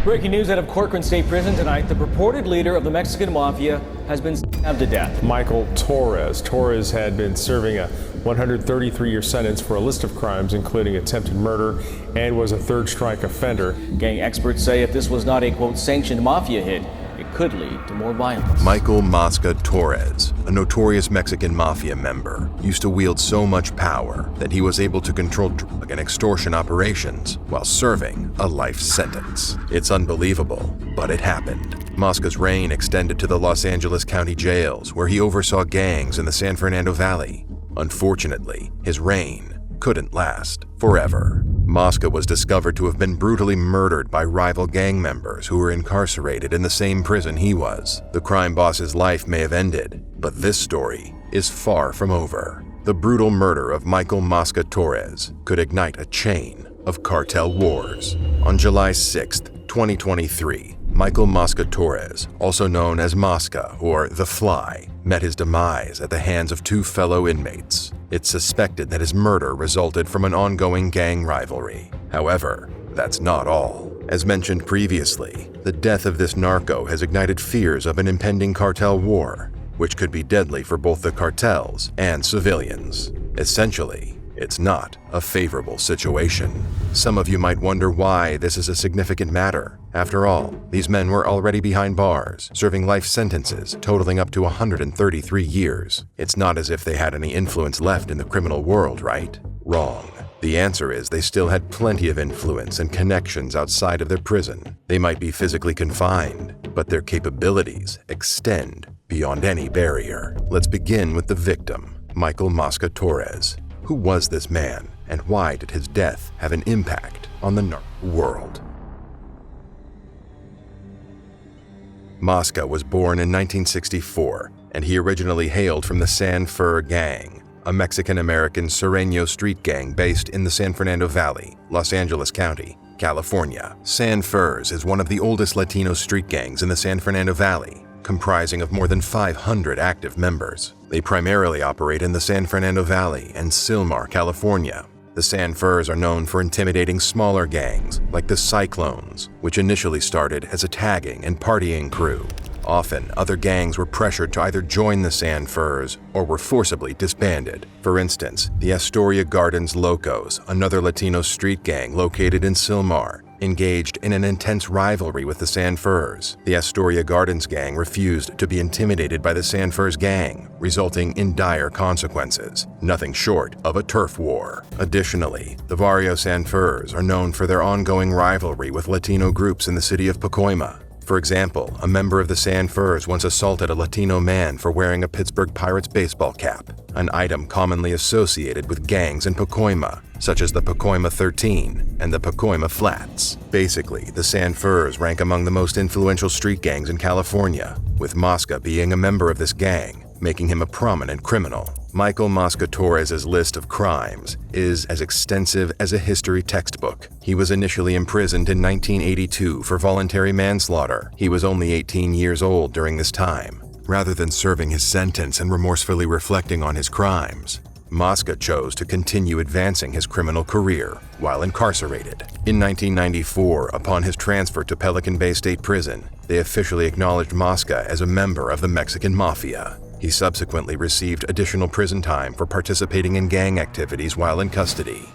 Breaking news out of Corcoran State Prison tonight. The purported leader of the Mexican Mafia has been stabbed to death. Michael Torres. Torres had been serving a 133-year sentence for a list of crimes, including attempted murder, and was a third-strike offender. Gang experts say if this was not a quote-sanctioned mafia hit, it could lead to more violence. Michael Mosca Torres, a notorious Mexican Mafia member, used to wield so much power that he was able to control drug and extortion operations while serving a life sentence. It's unbelievable, but it happened. Mosca's reign extended to the Los Angeles County jails, where he oversaw gangs in the San Fernando Valley. Unfortunately, his reign couldn't last forever. Mosca was discovered to have been brutally murdered by rival gang members who were incarcerated in the same prison he was. The crime boss's life may have ended, but this story is far from over. The brutal murder of Michael Mosca Torres could ignite a chain of cartel wars. On July 6, 2023, Michael Mosca Torres, also known as Mosca or The Fly, met his demise at the hands of two fellow inmates. It's suspected that his murder resulted from an ongoing gang rivalry. However, that's not all. As mentioned previously, the death of this narco has ignited fears of an impending cartel war, which could be deadly for both the cartels and civilians. Essentially, it's not a favorable situation. Some of you might wonder why this is a significant matter. After all, these men were already behind bars, serving life sentences totaling up to 133 years. It's not as if they had any influence left in the criminal world, right? Wrong. The answer is they still had plenty of influence and connections outside of their prison. They might be physically confined, but their capabilities extend beyond any barrier. Let's begin with the victim, Michael Mosca Torres. Who was this man, and why did his death have an impact on the narco world? Mosca was born in 1964, and he originally hailed from the San Fer gang, a Mexican-American Serrano street gang based in the San Fernando Valley, Los Angeles County, California. San Fer's is one of the oldest Latino street gangs in the San Fernando Valley, comprising of more than 500 active members. They primarily operate in the San Fernando Valley and Silmar, California. The San Fers are known for intimidating smaller gangs like the Cyclones, which initially started as a tagging and partying crew. Often, other gangs were pressured to either join the San Fers or were forcibly disbanded. For instance, the Astoria Gardens Locos, another Latino street gang located in Silmar, engaged in an intense rivalry with the San Fers. The Astoria Gardens gang refused to be intimidated by the San Fers gang, resulting in dire consequences, nothing short of a turf war. Additionally, the Barrio San Fers are known for their ongoing rivalry with Latino groups in the city of Pacoima. For example, a member of the San Fers once assaulted a Latino man for wearing a Pittsburgh Pirates baseball cap, an item commonly associated with gangs in Pacoima, such as the Pacoima 13 and the Pacoima Flats. Basically, the San Fers rank among the most influential street gangs in California, with Mosca being a member of this gang, making him a prominent criminal. Michael Mosca Torres' list of crimes is as extensive as a history textbook. He was initially imprisoned in 1982 for voluntary manslaughter. He was only 18 years old during this time. Rather than serving his sentence and remorsefully reflecting on his crimes, Mosca chose to continue advancing his criminal career while incarcerated. In 1994, upon his transfer to Pelican Bay State Prison, they officially acknowledged Mosca as a member of the Mexican Mafia. He subsequently received additional prison time for participating in gang activities while in custody.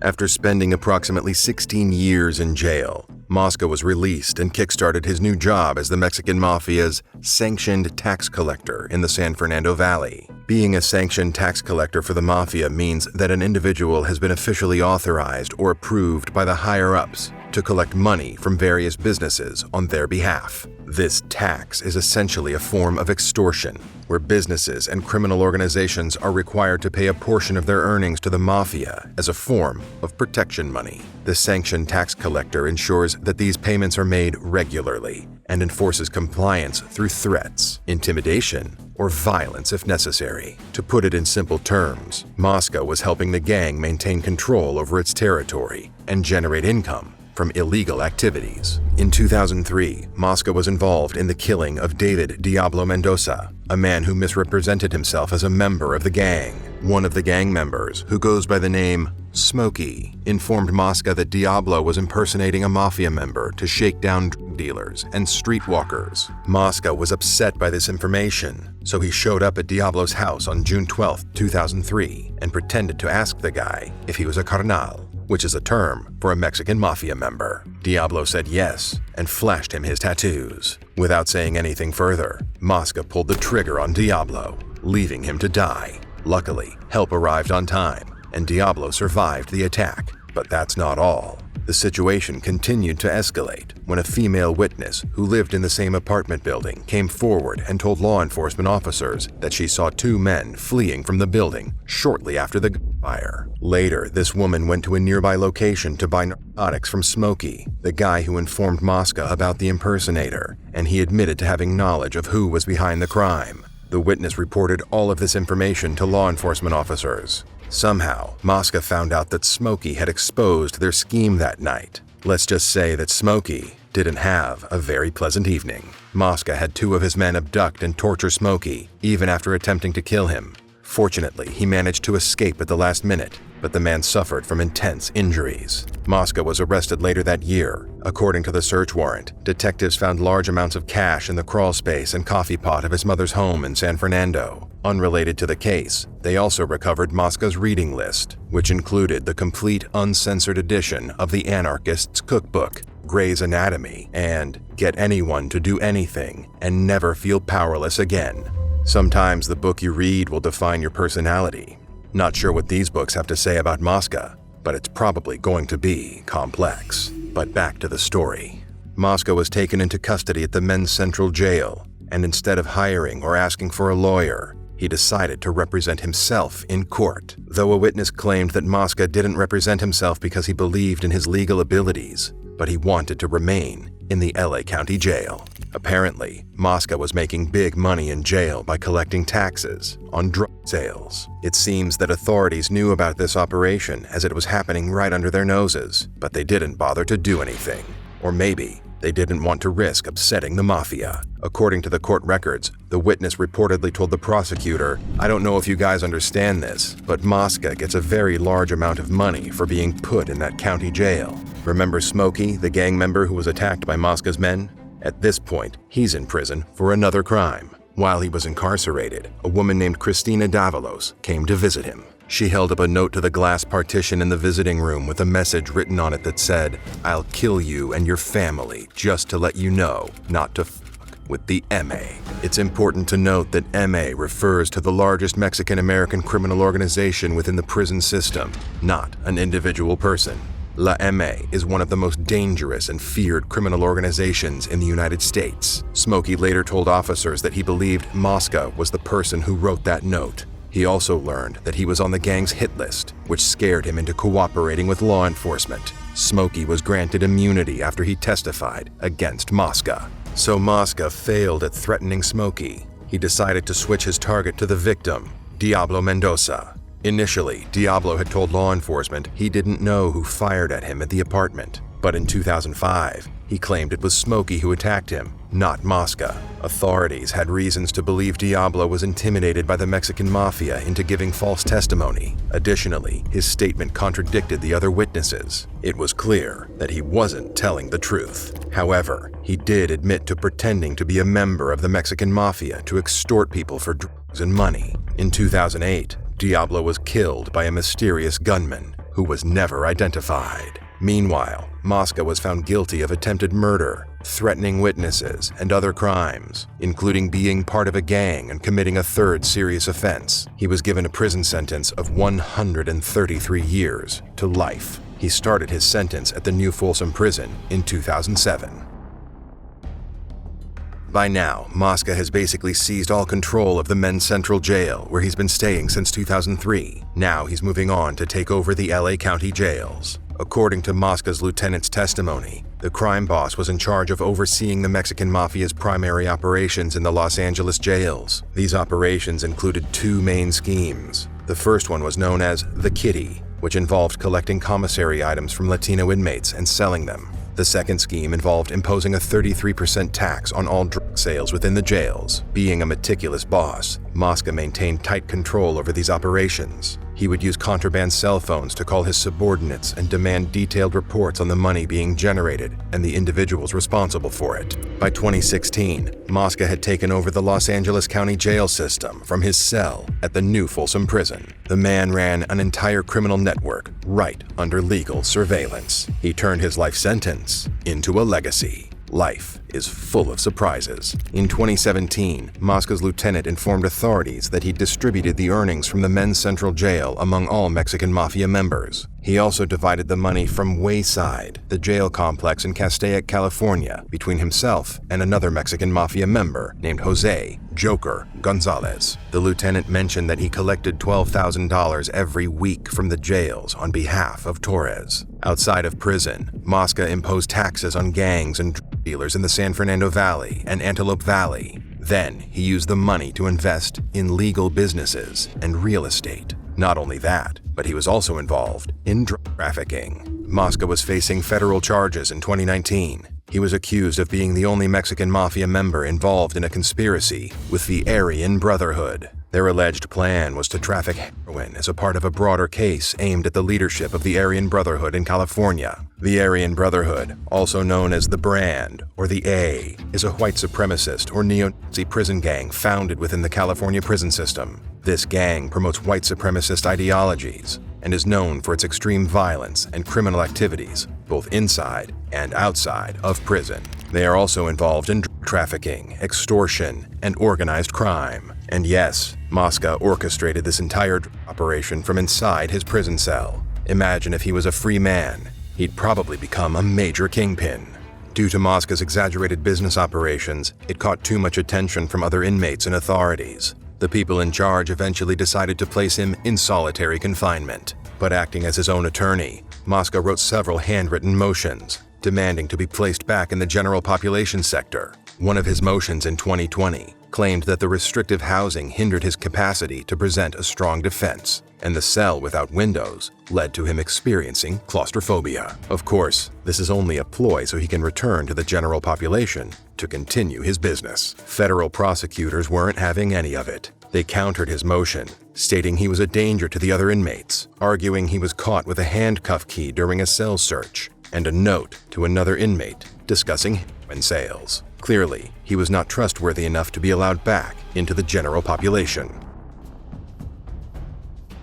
After spending approximately 16 years in jail, Mosca was released and kickstarted his new job as the Mexican Mafia's sanctioned tax collector in the San Fernando Valley. Being a sanctioned tax collector for the Mafia means that an individual has been officially authorized or approved by the higher-ups to collect money from various businesses on their behalf. This tax is essentially a form of extortion, where businesses and criminal organizations are required to pay a portion of their earnings to the Mafia as a form of protection money. The sanctioned tax collector ensures that these payments are made regularly and enforces compliance through threats, intimidation, or violence if necessary. To put it in simple terms, Mosca was helping the gang maintain control over its territory and generate income from illegal activities. In 2003, Mosca was involved in the killing of David Diablo Mendoza, a man who misrepresented himself as a member of the gang. One of the gang members, who goes by the name Smokey informed Mosca that Diablo was impersonating a mafia member to shake down drug dealers and streetwalkers. Mosca was upset by this information, so he showed up at Diablo's house on June 12, 2003, and pretended to ask the guy if he was a carnal, which is a term for a Mexican Mafia member. Diablo said yes and flashed him his tattoos. Without saying anything further, Mosca pulled the trigger on Diablo, leaving him to die. Luckily, help arrived on time, and Diablo survived the attack. But that's not all. The situation continued to escalate when a female witness who lived in the same apartment building came forward and told law enforcement officers that she saw two men fleeing from the building shortly after the gunfire. Later, this woman went to a nearby location to buy narcotics from Smokey, the guy who informed Mosca about the impersonator, and he admitted to having knowledge of who was behind the crime. The witness reported all of this information to law enforcement officers. Somehow, Mosca found out that Smokey had exposed their scheme that night. Let's just say that Smokey didn't have a very pleasant evening. Mosca had two of his men abduct and torture Smokey, even after attempting to kill him. Fortunately, he managed to escape at the last minute, but the man suffered from intense injuries. Mosca was arrested later that year. According to the search warrant, detectives found large amounts of cash in the crawl space and coffee pot of his mother's home in San Fernando. Unrelated to the case, they also recovered Mosca's reading list, which included the complete uncensored edition of the Anarchist's Cookbook, Gray's Anatomy, and Get Anyone to Do Anything and Never Feel Powerless Again. Sometimes the book you read will define your personality. Not sure what these books have to say about Mosca, but it's probably going to be complex. But back to the story. Mosca was taken into custody at the men's central jail, and instead of hiring or asking for a lawyer, he decided to represent himself in court. Though a witness claimed that Mosca didn't represent himself because he believed in his legal abilities, but he wanted to remain in the LA County Jail. Apparently, Mosca was making big money in jail by collecting taxes on drug sales. It seems that authorities knew about this operation as it was happening right under their noses, but they didn't bother to do anything. Or maybe they didn't want to risk upsetting the mafia. According to the court records, the witness reportedly told the prosecutor, "I don't know if you guys understand this, but Mosca gets a very large amount of money for being put in that county jail. Remember Smokey, the gang member who was attacked by Mosca's men? At this point, he's in prison for another crime." While he was incarcerated, a woman named Cristina Davalos came to visit him. She held up a note to the glass partition in the visiting room with a message written on it that said, "I'll kill you and your family just to let you know not to fuck with the MA." It's important to note that MA refers to the largest Mexican-American criminal organization within the prison system, not an individual person. La MA is one of the most dangerous and feared criminal organizations in the United States. Smokey later told officers that he believed Mosca was the person who wrote that note. He also learned that he was on the gang's hit list, which scared him into cooperating with law enforcement. Smokey was granted immunity after he testified against Mosca. So Mosca failed at threatening Smokey. He decided to switch his target to the victim, Diablo Mendoza. Initially, Diablo had told law enforcement he didn't know who fired at him at the apartment, but in 2005, he claimed it was Smokey who attacked him, not Mosca. Authorities had reasons to believe Diablo was intimidated by the Mexican Mafia into giving false testimony. Additionally, his statement contradicted the other witnesses. It was clear that he wasn't telling the truth. However, he did admit to pretending to be a member of the Mexican Mafia to extort people for drugs and money. In 2008, Diablo was killed by a mysterious gunman who was never identified. Meanwhile, Mosca was found guilty of attempted murder, threatening witnesses, and other crimes, including being part of a gang and committing a third serious offense. He was given a prison sentence of 133 years to life. He started his sentence at the New Folsom Prison in 2007. By now, Mosca has basically seized all control of the men's central jail, where he's been staying since 2003. Now he's moving on to take over the LA County jails. According to Mosca's lieutenant's testimony, the crime boss was in charge of overseeing the Mexican Mafia's primary operations in the Los Angeles jails. These operations included two main schemes. The first one was known as the Kitty, which involved collecting commissary items from Latino inmates and selling them. The second scheme involved imposing a 33% tax on all drug sales within the jails. Being a meticulous boss, Mosca maintained tight control over these operations. He would use contraband cell phones to call his subordinates and demand detailed reports on the money being generated and the individuals responsible for it. By 2016, Mosca had taken over the Los Angeles County jail system from his cell at the new Folsom Prison. The man ran an entire criminal network right under legal surveillance. He turned his life sentence into a legacy. Life is full of surprises. In 2017, Mosca's lieutenant informed authorities that he distributed the earnings from the men's central jail among all Mexican Mafia members. He also divided the money from Wayside, the jail complex in Castaic, California, between himself and another Mexican Mafia member named Jose Joker Gonzalez. The lieutenant mentioned that he collected $12,000 every week from the jails on behalf of Torres. Outside of prison, Mosca imposed taxes on gangs and drug dealers in the San Fernando Valley and Antelope Valley. Then, he used the money to invest in legal businesses and real estate. Not only that, but he was also involved in drug trafficking. Mosca was facing federal charges in 2019. He was accused of being the only Mexican Mafia member involved in a conspiracy with the Aryan Brotherhood. Their alleged plan was to traffic heroin as a part of a broader case aimed at the leadership of the Aryan Brotherhood in California. The Aryan Brotherhood, also known as the Brand or the A, is a white supremacist or neo-Nazi prison gang founded within the California prison system. This gang promotes white supremacist ideologies and is known for its extreme violence and criminal activities, both inside and outside of prison. They are also involved in drug trafficking, extortion, and organized crime. And yes, Mosca orchestrated this entire operation from inside his prison cell. Imagine if he was a free man. He'd probably become a major kingpin. Due to Mosca's exaggerated business operations, it caught too much attention from other inmates and authorities. The people in charge eventually decided to place him in solitary confinement. But acting as his own attorney, Mosca wrote several handwritten motions, demanding to be placed back in the general population sector. One of his motions in 2020 claimed that the restrictive housing hindered his capacity to present a strong defense, and the cell without windows led to him experiencing claustrophobia. Of course, this is only a ploy so he can return to the general population to continue his business. Federal prosecutors weren't having any of it. They countered his motion, stating he was a danger to the other inmates, arguing he was caught with a handcuff key during a cell search, and a note to another inmate discussing heroin sales. Clearly, he was not trustworthy enough to be allowed back into the general population.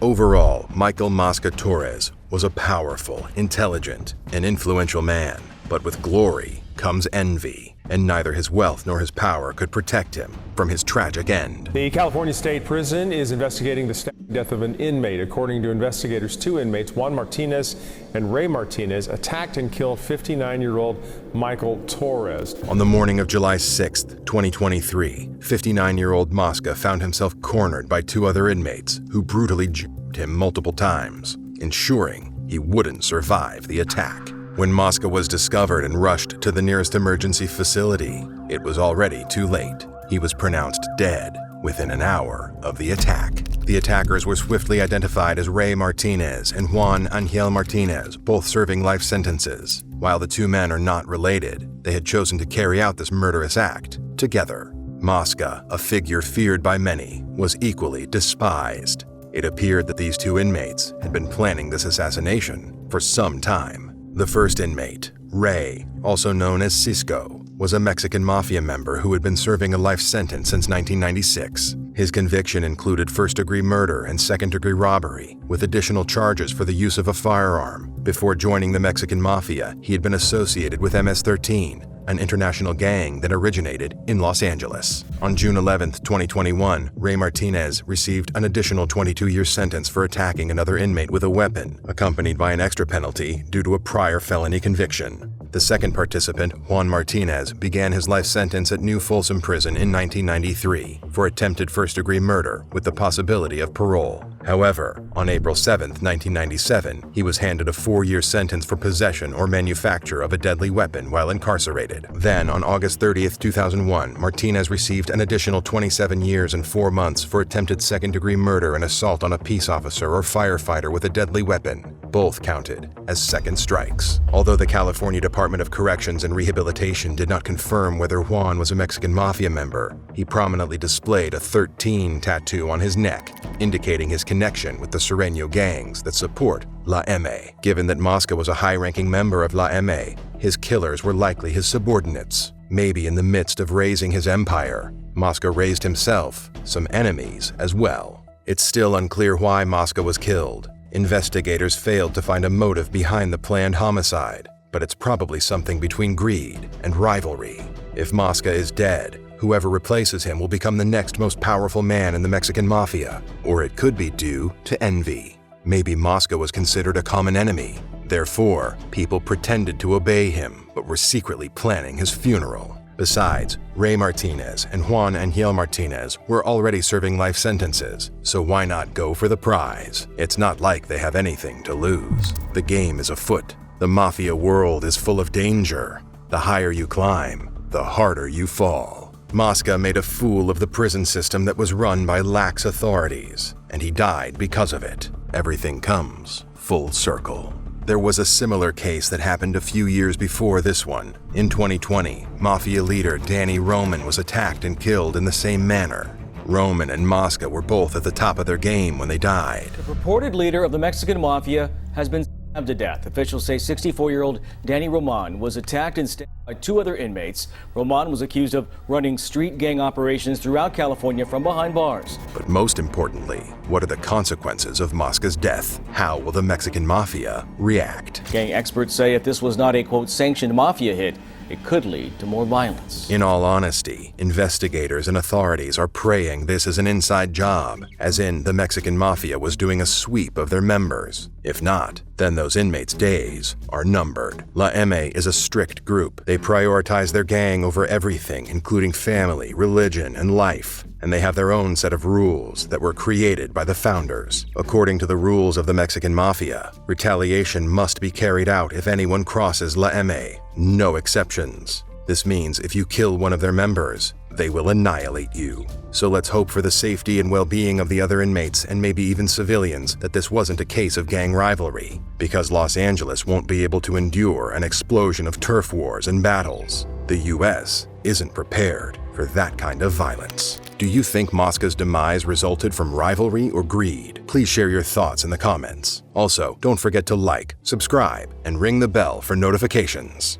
Overall, Michael Mosca Torres was a powerful, intelligent, and influential man, but with glory comes envy, and neither his wealth nor his power could protect him from his tragic end. The California State Prison is investigating the stabbing death of an inmate. According to investigators, two inmates, Juan Martinez and Ray Martinez, attacked and killed 59-year-old Michael Torres. On the morning of July 6, 2023, 59-year-old Mosca found himself cornered by two other inmates who brutally jabbed him multiple times, ensuring he wouldn't survive the attack. When Mosca was discovered and rushed to the nearest emergency facility, it was already too late. He was pronounced dead within an hour of the attack. The attackers were swiftly identified as Ray Martinez and Juan Angel Martinez, both serving life sentences. While the two men are not related, they had chosen to carry out this murderous act together. Mosca, a figure feared by many, was equally despised. It appeared that these two inmates had been planning this assassination for some time. The first inmate, Ray, also known as Cisco, was a Mexican Mafia member who had been serving a life sentence since 1996. His conviction included first-degree murder and second-degree robbery, with additional charges for the use of a firearm. Before joining the Mexican Mafia, he had been associated with MS-13, an international gang that originated in Los Angeles. On June 11, 2021, Ray Martinez received an additional 22-year sentence for attacking another inmate with a weapon, accompanied by an extra penalty due to a prior felony conviction. The second participant, Juan Martinez, began his life sentence at New Folsom Prison in 1993 for attempted first-degree murder with the possibility of parole. However, on April 7, 1997, he was handed a 4-year sentence for possession or manufacture of a deadly weapon while incarcerated. Then, on August 30, 2001, Martinez received an additional 27 years and 4 months for attempted second-degree murder and assault on a peace officer or firefighter with a deadly weapon. both counted as second strikes. Although the California Department of Corrections and Rehabilitation did not confirm whether Juan was a Mexican Mafia member, he prominently displayed a 13 tattoo on his neck, indicating his connection with the Sureño gangs that support La M. Given that Mosca was a high-ranking member of La M, his killers were likely his subordinates. Maybe in the midst of raising his empire, Mosca raised himself some enemies as well. It's still unclear why Mosca was killed. Investigators failed to find a motive behind the planned homicide, but it's probably something between greed and rivalry. If Mosca is dead, whoever replaces him will become the next most powerful man in the Mexican Mafia, or it could be due to envy. Maybe Mosca was considered a common enemy. Therefore, people pretended to obey him, but were secretly planning his funeral. Besides, Ray Martinez and Juan Angel Martinez were already serving life sentences, so why not go for the prize? It's not like they have anything to lose. The game is afoot. The mafia world is full of danger. The higher you climb, the harder you fall. Mosca made a fool of the prison system that was run by lax authorities, and he died because of it. Everything comes full circle. There was a similar case that happened a few years before this one. In 2020, Mafia leader Danny Roman was attacked and killed in the same manner. Roman and Mosca were both at the top of their game when they died. The purported leader of the Mexican Mafia has been stabbed to death. Officials say 64-year-old Danny Roman was attacked and stabbed by two other inmates. Roman was accused of running street gang operations throughout California from behind bars. But most importantly, what are the consequences of Mosca's death? How will the Mexican Mafia react? Gang experts say if this was not a quote-sanctioned mafia hit, it could lead to more violence. In all honesty, investigators and authorities are praying this is an inside job, as in the Mexican Mafia was doing a sweep of their members. If not, then those inmates' days are numbered. La M is a strict group. They prioritize their gang over everything, including family, religion, and life. And they have their own set of rules that were created by the founders. According to the rules of the Mexican Mafia, retaliation must be carried out if anyone crosses La M. No exceptions. This means if you kill one of their members, they will annihilate you. So let's hope for the safety and well-being of the other inmates and maybe even civilians that this wasn't a case of gang rivalry, because Los Angeles won't be able to endure an explosion of turf wars and battles. The U.S. isn't prepared for that kind of violence. Do you think Mosca's demise resulted from rivalry or greed? Please share your thoughts in the comments. Also, don't forget to like, subscribe, and ring the bell for notifications.